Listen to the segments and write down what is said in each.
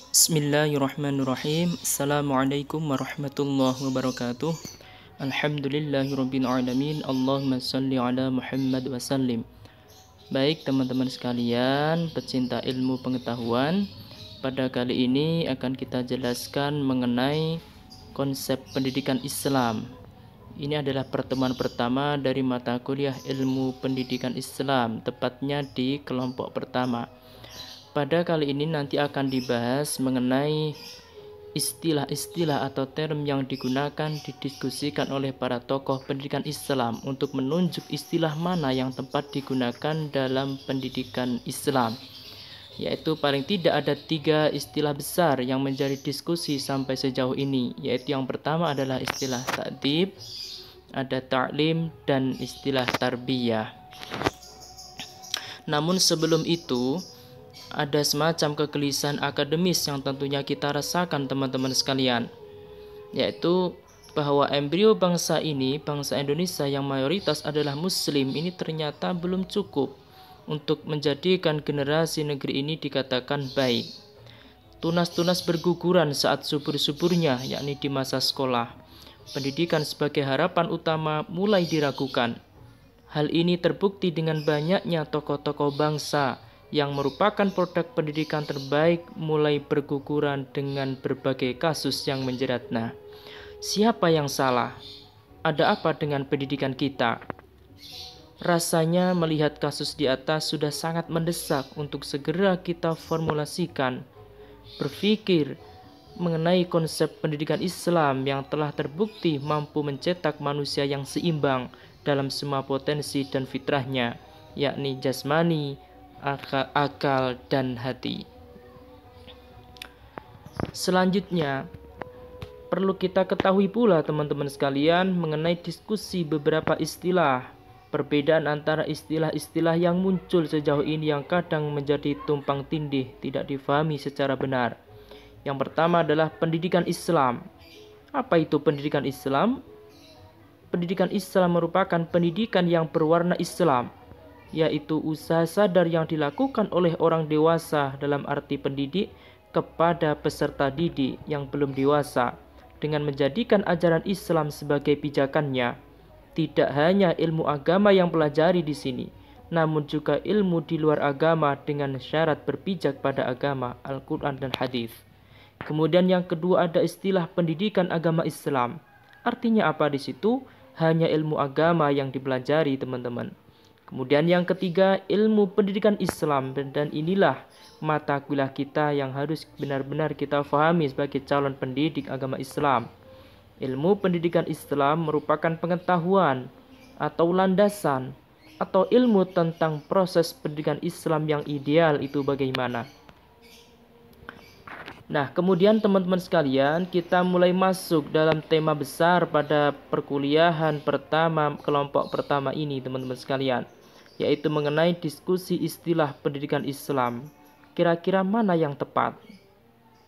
Bismillahirrahmanirrahim. Assalamualaikum warahmatullahi wabarakatuh. Alhamdulillahirabbil alamin. Allahumma shalli ala Muhammad wa sallim. Baik teman-teman sekalian, pecinta ilmu pengetahuan, pada kali ini akan kita jelaskan mengenai konsep pendidikan Islam. Ini adalah pertemuan pertama dari mata kuliah ilmu pendidikan Islam, tepatnya di kelompok pertama. Pada kali ini nanti akan dibahas mengenai istilah-istilah atau term yang digunakan didiskusikan oleh para tokoh pendidikan Islam untuk menunjuk istilah mana yang tepat digunakan dalam pendidikan Islam. Yaitu paling tidak ada 3 istilah besar yang menjadi diskusi sampai sejauh ini. Yaitu yang pertama adalah istilah ta'dib, ada ta'lim, dan istilah tarbiyah. Namun sebelum itu, ada semacam kegelisahan akademis yang tentunya kita rasakan teman-teman sekalian, yaitu bahwa embrio bangsa ini, bangsa Indonesia yang mayoritas adalah muslim, ini ternyata belum cukup untuk menjadikan generasi negeri ini dikatakan baik. Tunas-tunas berguguran saat subur-suburnya, yakni di masa sekolah. Pendidikan sebagai harapan utama mulai diragukan. Hal ini terbukti dengan banyaknya tokoh-tokoh bangsa yang merupakan produk pendidikan terbaik mulai berguguran dengan berbagai kasus yang menjerat. Nah, siapa yang salah? Ada apa dengan pendidikan kita? Rasanya melihat kasus di atas sudah sangat mendesak untuk segera kita formulasikan, berpikir mengenai konsep pendidikan Islam yang telah terbukti mampu mencetak manusia yang seimbang dalam semua potensi dan fitrahnya, yakni jasmani, akal, dan hati. Selanjutnya, perlu kita ketahui pula teman-teman sekalian mengenai diskusi beberapa istilah, perbedaan antara istilah-istilah yang muncul sejauh ini yang kadang menjadi tumpang tindih, tidak difahami secara benar. Yang pertama adalah pendidikan Islam. Apa itu pendidikan Islam? Pendidikan Islam merupakan pendidikan yang berwarna Islam, yaitu usaha sadar yang dilakukan oleh orang dewasa dalam arti pendidik kepada peserta didik yang belum dewasa dengan menjadikan ajaran Islam sebagai pijakannya. Tidak hanya ilmu agama yang pelajari di sini, namun juga ilmu di luar agama dengan syarat berpijak pada agama, Al-Quran dan Hadis. Kemudian yang kedua ada istilah pendidikan agama Islam. Artinya apa di situ? Hanya ilmu agama yang dipelajari teman-teman. Kemudian yang ketiga, ilmu pendidikan Islam, dan inilah mata kuliah kita yang harus benar-benar kita fahami sebagai calon pendidik agama Islam. Ilmu pendidikan Islam merupakan pengetahuan atau landasan atau ilmu tentang proses pendidikan Islam yang ideal itu bagaimana. Nah, kemudian teman-teman sekalian, kita mulai masuk dalam tema besar pada perkuliahan pertama, kelompok pertama ini teman-teman sekalian, yaitu mengenai diskusi istilah pendidikan Islam. Kira-kira mana yang tepat?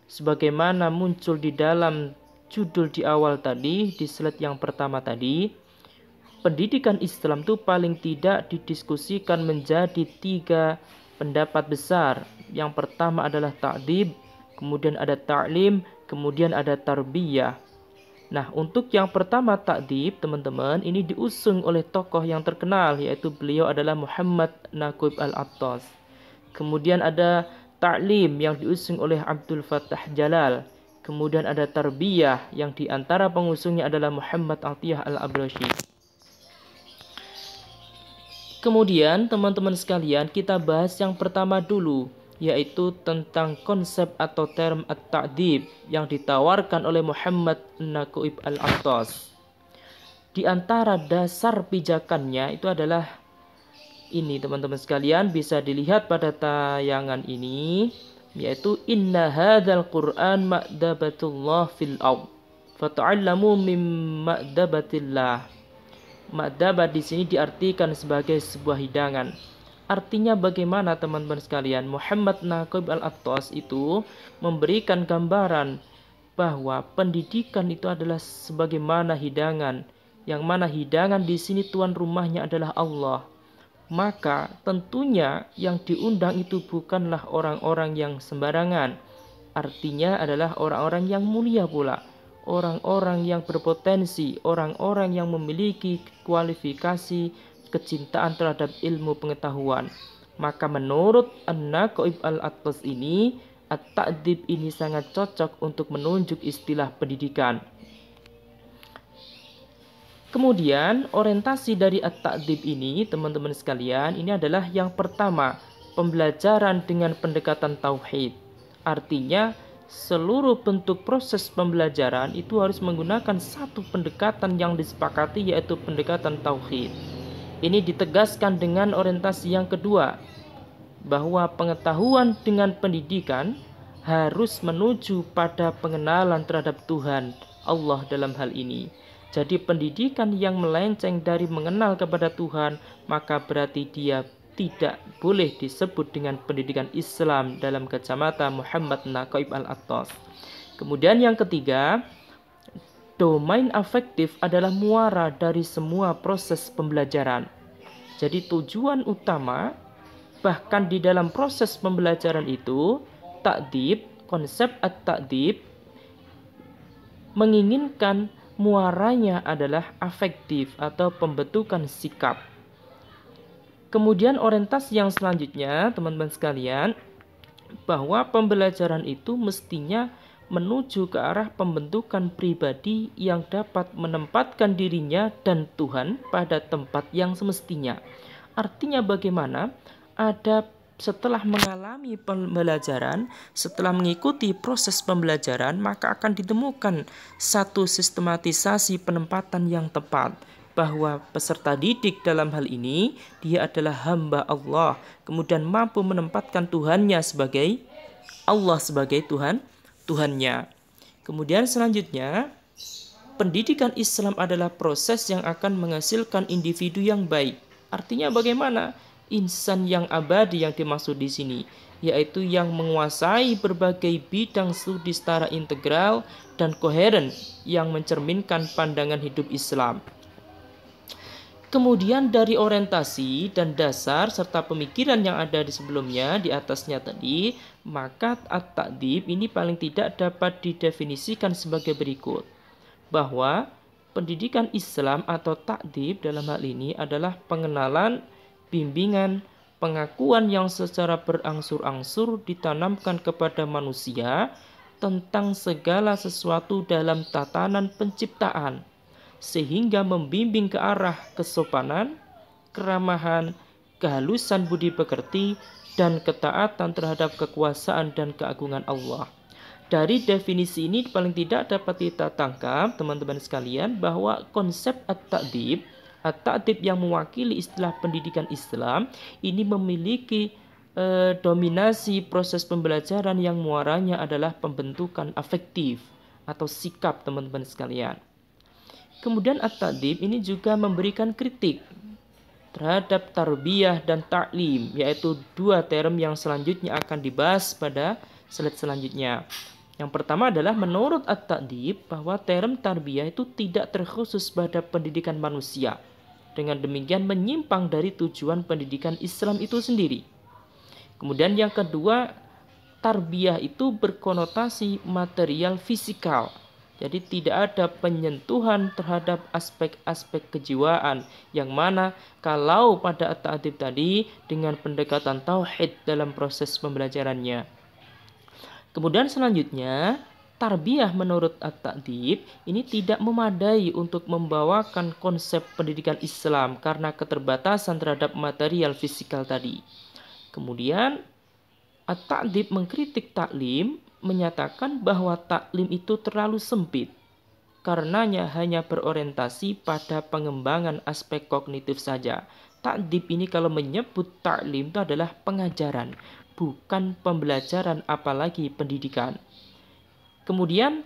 Sebagaimana muncul di dalam judul di awal tadi, di slide yang pertama tadi, pendidikan Islam itu paling tidak didiskusikan menjadi 3 pendapat besar. Yang pertama adalah ta'dib, kemudian ada ta'lim, kemudian ada tarbiyah. Nah, untuk yang pertama ta'dib, teman-teman, ini diusung oleh tokoh yang terkenal, yaitu beliau adalah Muhammad Naqib Al-Attas. Kemudian ada ta'lim yang diusung oleh Abdul Fattah Jalal. Kemudian ada tarbiyah yang diantara pengusungnya adalah Muhammad Atiyah Al-Abrashi. Kemudian, teman-teman sekalian, kita bahas yang pertama dulu, yaitu tentang konsep atau term at-ta'dib yang ditawarkan oleh Muhammad Naqib Al-Attas. Di antara dasar pijakannya itu adalah ini teman-teman sekalian, bisa dilihat pada tayangan ini, yaitu inna hadzal Qur'an ma'dabatullah fil ard fata'allamu mim ma'dabatillah. Ma'dabat di sini diartikan sebagai sebuah hidangan. Artinya bagaimana teman-teman sekalian? Muhammad Naqib Al-Attas itu memberikan gambaran bahwa pendidikan itu adalah sebagaimana hidangan, yang mana hidangan di sini tuan rumahnya adalah Allah. Maka tentunya yang diundang itu bukanlah orang-orang yang sembarangan, Artinya adalah orang-orang yang mulia pula, orang-orang yang berpotensi, orang-orang yang memiliki kualifikasi kecintaan terhadap ilmu pengetahuan. Maka menurut An-Naqib Al-Attas ini, at-ta'dib ini sangat cocok untuk menunjuk istilah pendidikan. Kemudian orientasi dari at-ta'dib ini, teman-teman sekalian, ini adalah yang pertama, pembelajaran dengan pendekatan tauhid. Artinya seluruh bentuk proses pembelajaran itu harus menggunakan satu pendekatan yang disepakati, yaitu pendekatan tauhid. Ini ditegaskan dengan orientasi yang kedua, bahwa pengetahuan dengan pendidikan harus menuju pada pengenalan terhadap Tuhan Allah dalam hal ini. Jadi pendidikan yang melenceng dari mengenal kepada Tuhan, maka berarti dia tidak boleh disebut dengan pendidikan Islam dalam kacamata Muhammad Naqib Al-Attas. Kemudian yang ketiga, domain afektif adalah muara dari semua proses pembelajaran. Jadi tujuan utama bahkan di dalam proses pembelajaran itu, ta'dib, konsep at-ta'dib menginginkan muaranya adalah afektif atau pembentukan sikap. Kemudian orientasi yang selanjutnya, teman-teman sekalian, bahwa pembelajaran itu mestinya menuju ke arah pembentukan pribadi yang dapat menempatkan dirinya dan Tuhan pada tempat yang semestinya. Artinya bagaimana? Setelah mengalami pembelajaran, setelah mengikuti proses pembelajaran, maka akan ditemukan satu sistematisasi penempatan yang tepat, bahwa peserta didik dalam hal ini dia adalah hamba Allah, kemudian mampu menempatkan Tuhannya sebagai Allah sebagai Tuhannya. Kemudian selanjutnya, pendidikan Islam adalah proses yang akan menghasilkan individu yang baik. Artinya bagaimana? Insan yang abadi yang dimaksud di sini, yaitu yang menguasai berbagai bidang studi secara integral dan koheren yang mencerminkan pandangan hidup Islam. Kemudian dari orientasi dan dasar serta pemikiran yang ada di sebelumnya di atasnya tadi, maka at-ta'dib ini paling tidak dapat didefinisikan sebagai berikut, bahwa pendidikan Islam atau ta'dib dalam hal ini adalah pengenalan, bimbingan, pengakuan yang secara berangsur-angsur ditanamkan kepada manusia tentang segala sesuatu dalam tatanan penciptaan, sehingga membimbing ke arah kesopanan, keramahan, kehalusan budi pekerti, dan ketaatan terhadap kekuasaan dan keagungan Allah. Dari definisi ini paling tidak dapat kita tangkap, teman-teman sekalian, bahwa konsep at-ta'dib yang mewakili istilah pendidikan Islam ini memiliki dominasi proses pembelajaran yang muaranya adalah pembentukan afektif atau sikap, teman-teman sekalian. Kemudian at-ta'dib ini juga memberikan kritik terhadap tarbiyah dan ta'lim, yaitu dua term yang selanjutnya akan dibahas pada slide selanjutnya. Yang pertama adalah menurut at-ta'dib bahwa term tarbiyah itu tidak terkhusus pada pendidikan manusia. Dengan demikian menyimpang dari tujuan pendidikan Islam itu sendiri. Kemudian yang kedua, tarbiyah itu berkonotasi material fisikal. Jadi tidak ada penyentuhan terhadap aspek-aspek kejiwaan, yang mana kalau pada at-ta'dib tadi dengan pendekatan tauhid dalam proses pembelajarannya. Kemudian selanjutnya, tarbiyah menurut at-ta'dib ini tidak memadai untuk membawakan konsep pendidikan Islam karena keterbatasan terhadap material fisikal tadi. Kemudian at-ta'dib mengkritik taklim, menyatakan bahwa taklim itu terlalu sempit, karenanya hanya berorientasi pada pengembangan aspek kognitif saja. Ta'dib ini kalau menyebut taklim itu adalah pengajaran, bukan pembelajaran apalagi pendidikan. Kemudian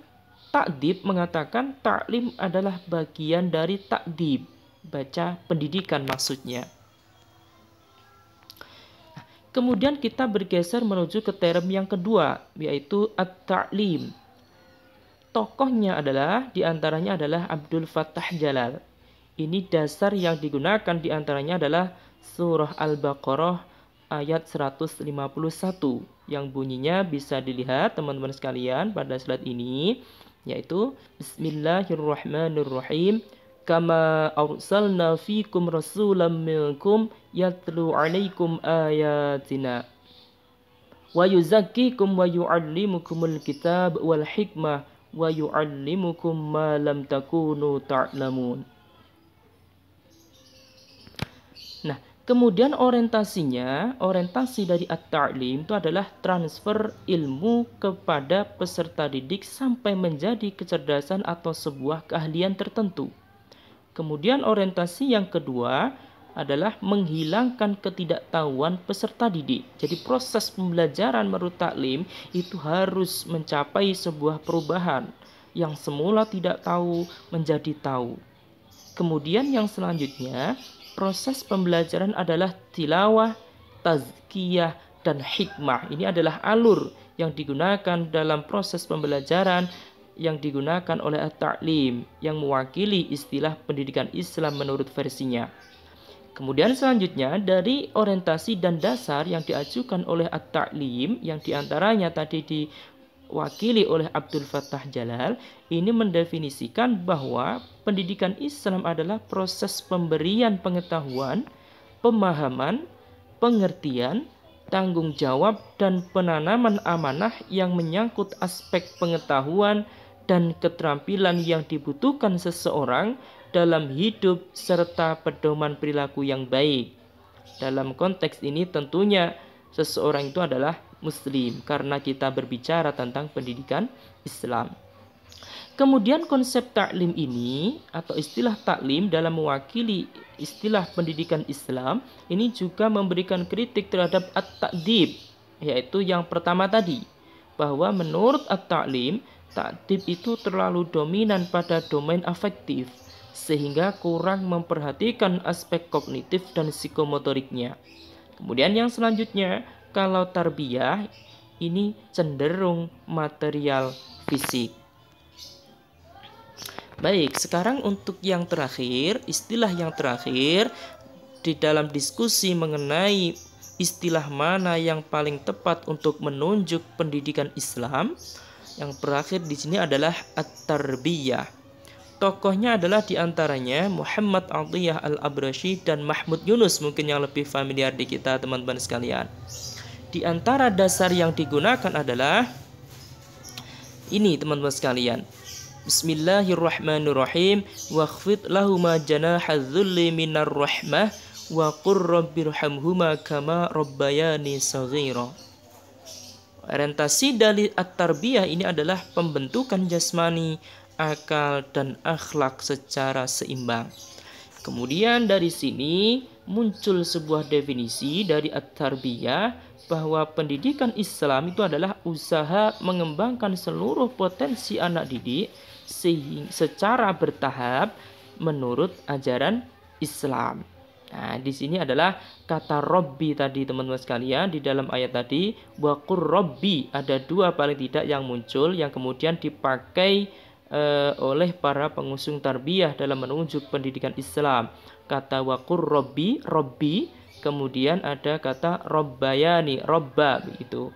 ta'dib mengatakan taklim adalah bagian dari ta'dib, baca pendidikan maksudnya. Kemudian kita bergeser menuju ke term yang kedua, yaitu at-ta'lim. Tokohnya adalah, diantaranya adalah Abdul Fattah Jalal. Ini dasar yang digunakan diantaranya adalah surah Al-Baqarah ayat 151. yang bunyinya bisa dilihat teman-teman sekalian pada slide ini, yaitu Bismillahirrahmanirrahim. Kama arsalna fikum rasulam minkum yatlu alaikum ayatina wa yuzakkikum wa yu'allimukumul kitab wal hikmah wa yu'allimukum ma lam takunu ta'lamun. Nah, kemudian orientasi dari at-ta'lim itu adalah transfer ilmu kepada peserta didik sampai menjadi kecerdasan atau sebuah keahlian tertentu. Kemudian orientasi yang kedua adalah menghilangkan ketidaktahuan peserta didik. Jadi proses pembelajaran menurut taklim itu harus mencapai sebuah perubahan yang semula tidak tahu menjadi tahu. Kemudian yang selanjutnya, proses pembelajaran adalah tilawah, tazkiyah, dan hikmah. Ini adalah alur yang digunakan dalam proses pembelajaran yang digunakan oleh at-ta'lim yang mewakili istilah pendidikan Islam menurut versinya. Kemudian selanjutnya dari orientasi dan dasar yang diajukan oleh at-ta'lim yang diantaranya tadi diwakili oleh Abdul Fattah Jalal, ini mendefinisikan bahwa pendidikan Islam adalah proses pemberian pengetahuan, pemahaman, pengertian, tanggung jawab, dan penanaman amanah yang menyangkut aspek pengetahuan dan keterampilan yang dibutuhkan seseorang dalam hidup serta pedoman perilaku yang baik. Dalam konteks ini tentunya seseorang itu adalah muslim karena kita berbicara tentang pendidikan Islam. Kemudian konsep taklim ini atau istilah taklim dalam mewakili istilah pendidikan Islam ini juga memberikan kritik terhadap at-ta'dib, yaitu yang pertama tadi, bahwa menurut at-taklim ta'dib itu terlalu dominan pada domain afektif sehingga kurang memperhatikan aspek kognitif dan psikomotoriknya. Kemudian yang selanjutnya, kalau tarbiyah ini cenderung material fisik. Baik, sekarang untuk yang terakhir, istilah yang terakhir di dalam diskusi mengenai istilah mana yang paling tepat untuk menunjuk pendidikan Islam. Yang terakhir di sini adalah at-tarbiyah. Tokohnya adalah diantaranya Muhammad Atiyah Al-Abrasyi dan Mahmud Yunus, mungkin yang lebih familiar di kita teman-teman sekalian. Di antara dasar yang digunakan adalah ini teman-teman sekalian. Bismillahirrahmanirrahim. Wakhfid lahuma janahadzulli minar rahmah wa qur rabbirhamhuma kama rabbayani shaghira. Orientasi dari at-tarbiyah ini adalah pembentukan jasmani, akal, dan akhlak secara seimbang. Kemudian dari sini muncul sebuah definisi dari at-tarbiyah bahwa pendidikan Islam itu adalah usaha mengembangkan seluruh potensi anak didik secara bertahap menurut ajaran Islam. Nah, di sini adalah kata Robbi tadi teman-teman sekalian di dalam ayat tadi, waqur Robbi, ada dua paling tidak yang muncul yang kemudian dipakai oleh para pengusung tarbiyah dalam menunjuk pendidikan Islam. Kata waqur Robbi, Robbi, kemudian ada kata Robbayani, Robba begitu.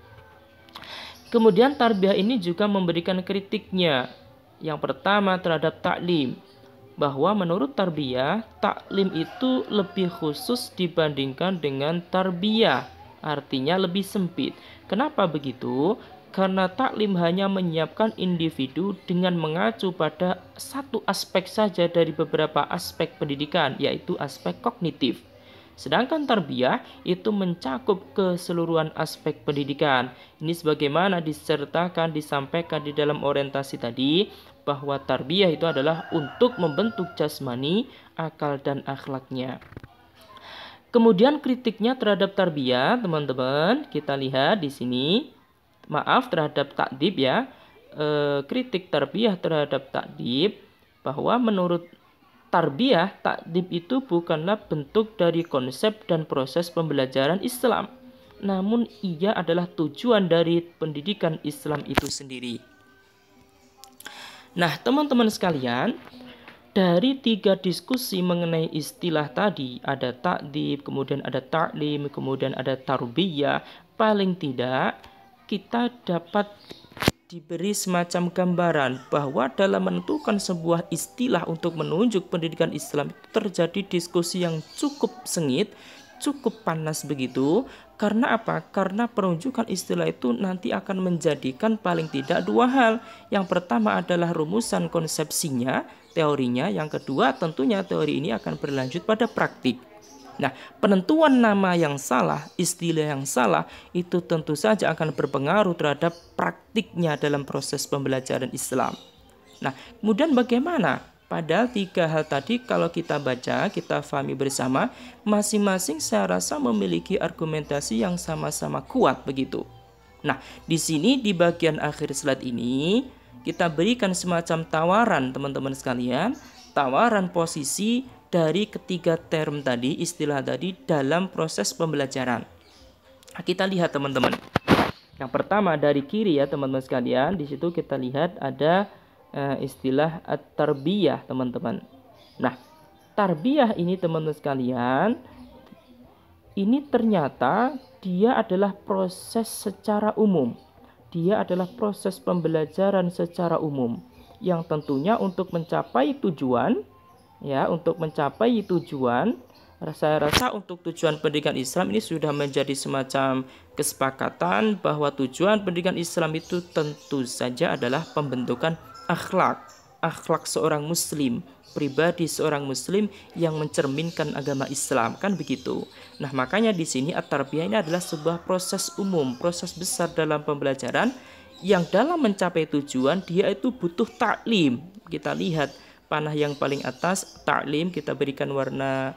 Kemudian tarbiyah ini juga memberikan kritiknya. Yang pertama terhadap taklim, bahwa menurut tarbiyah, taklim itu lebih khusus dibandingkan dengan tarbiyah, artinya lebih sempit. Kenapa begitu? Karena taklim hanya menyiapkan individu dengan mengacu pada satu aspek saja dari beberapa aspek pendidikan, yaitu aspek kognitif. Sedangkan tarbiyah itu mencakup keseluruhan aspek pendidikan. Ini sebagaimana disampaikan di dalam orientasi tadi, bahwa tarbiyah itu adalah untuk membentuk jasmani, akal, dan akhlaknya. Kemudian kritiknya terhadap tarbiyah, teman-teman, kita lihat di sini. Maaf terhadap takdib ya. Kritik tarbiyah terhadap takdib, bahwa menurut tarbiyah, takdib itu bukanlah bentuk dari konsep dan proses pembelajaran Islam, namun ia adalah tujuan dari pendidikan Islam itu sendiri. Nah, teman-teman sekalian, dari 3 diskusi mengenai istilah tadi, ada takdib, kemudian ada taklim, kemudian ada tarbiyah, paling tidak kita dapat diberi semacam gambaran bahwa dalam menentukan sebuah istilah untuk menunjuk pendidikan Islam itu terjadi diskusi yang cukup sengit, cukup panas begitu. Karena apa? Karena penunjukan istilah itu nanti akan menjadikan paling tidak dua hal. Yang pertama adalah rumusan konsepsinya, teorinya. Yang kedua tentunya teori ini akan berlanjut pada praktik. Nah, penentuan nama yang salah, istilah yang salah, itu tentu saja akan berpengaruh terhadap praktiknya dalam proses pembelajaran Islam. Nah, kemudian bagaimana? Padahal tiga hal tadi kalau kita baca, kita pahami bersama, masing-masing saya rasa memiliki argumentasi yang sama-sama kuat begitu. Nah, di sini di bagian akhir slide ini, kita berikan semacam tawaran teman-teman sekalian, tawaran posisi dari ketiga term tadi, istilah tadi dalam proses pembelajaran. Nah, kita lihat teman-teman. Yang pertama dari kiri ya teman-teman sekalian, di situ kita lihat ada istilah at-tarbiyah teman-teman. Nah, tarbiyah ini teman-teman sekalian, ini ternyata dia adalah proses secara umum. Dia adalah proses pembelajaran secara umum yang tentunya untuk mencapai tujuan. Ya, untuk mencapai tujuan, saya rasa untuk tujuan pendidikan Islam ini sudah menjadi semacam kesepakatan bahwa tujuan pendidikan Islam itu tentu saja adalah pembentukan akhlak seorang muslim, pribadi seorang muslim yang mencerminkan agama Islam, kan begitu. Nah, makanya di sini at-tarbiyah ini adalah sebuah proses umum, proses besar dalam pembelajaran yang dalam mencapai tujuan dia itu butuh taklim. Kita lihat panah yang paling atas, taklim, kita berikan warna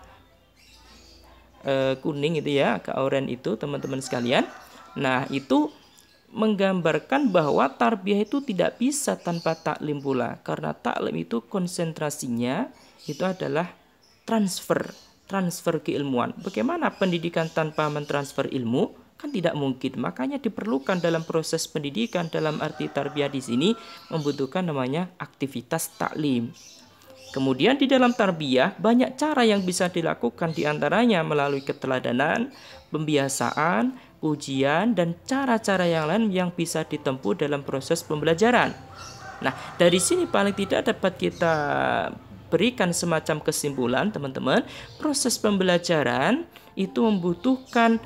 kuning itu ya, ke oranye itu teman-teman sekalian. Nah, itu menggambarkan bahwa tarbiyah itu tidak bisa tanpa taklim pula, karena taklim itu konsentrasinya itu adalah transfer keilmuan. Bagaimana pendidikan tanpa mentransfer ilmu? Kan tidak mungkin. Makanya diperlukan dalam proses pendidikan, dalam arti tarbiyah di sini membutuhkan namanya aktivitas taklim. Kemudian di dalam tarbiyah banyak cara yang bisa dilakukan, diantaranya melalui keteladanan, pembiasaan, ujian, dan cara-cara yang lain yang bisa ditempuh dalam proses pembelajaran. Nah, dari sini paling tidak dapat kita berikan semacam kesimpulan teman-teman, proses pembelajaran itu membutuhkan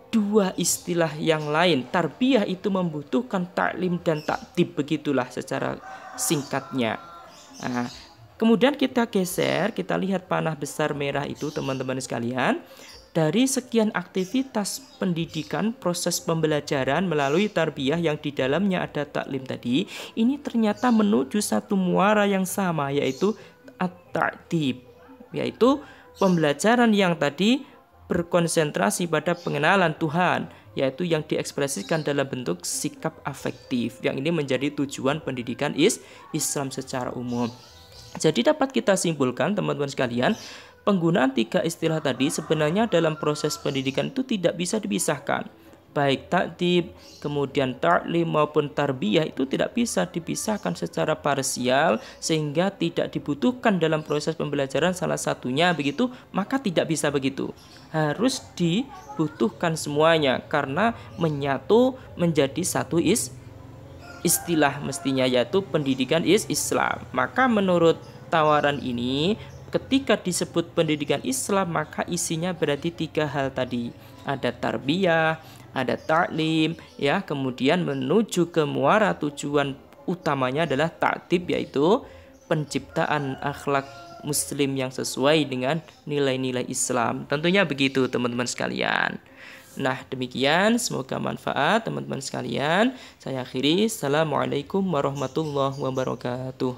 dua istilah yang lain. Tarbiyah itu membutuhkan taklim dan taktib, begitulah secara singkatnya. Nah, kemudian kita geser, kita lihat panah besar merah itu teman-teman sekalian. Dari sekian aktivitas pendidikan, proses pembelajaran melalui tarbiyah yang di dalamnya ada taklim tadi, ini ternyata menuju satu muara yang sama, yaitu at-ta'dib, yaitu pembelajaran yang tadi berkonsentrasi pada pengenalan Tuhan, yaitu yang diekspresikan dalam bentuk sikap afektif, yang ini menjadi tujuan pendidikan Islam secara umum. Jadi dapat kita simpulkan teman-teman sekalian, penggunaan tiga istilah tadi sebenarnya dalam proses pendidikan itu tidak bisa dipisahkan. Baik ta'dib, kemudian ta'lim maupun tarbiyah itu tidak bisa dipisahkan secara parsial, sehingga tidak dibutuhkan dalam proses pembelajaran salah satunya begitu, maka tidak bisa begitu. Harus dibutuhkan semuanya karena menyatu menjadi satu istilah mestinya, yaitu pendidikan Islam. Maka menurut tawaran ini, ketika disebut pendidikan Islam, maka isinya berarti tiga hal tadi. Ada tarbiyah, ada taklim, ya, kemudian menuju ke muara tujuan utamanya adalah ta'dib, yaitu penciptaan akhlak muslim yang sesuai dengan nilai-nilai Islam. Tentunya begitu teman-teman sekalian. Nah, demikian, semoga manfaat teman-teman sekalian. Saya akhiri. Assalamualaikum warahmatullahi wabarakatuh.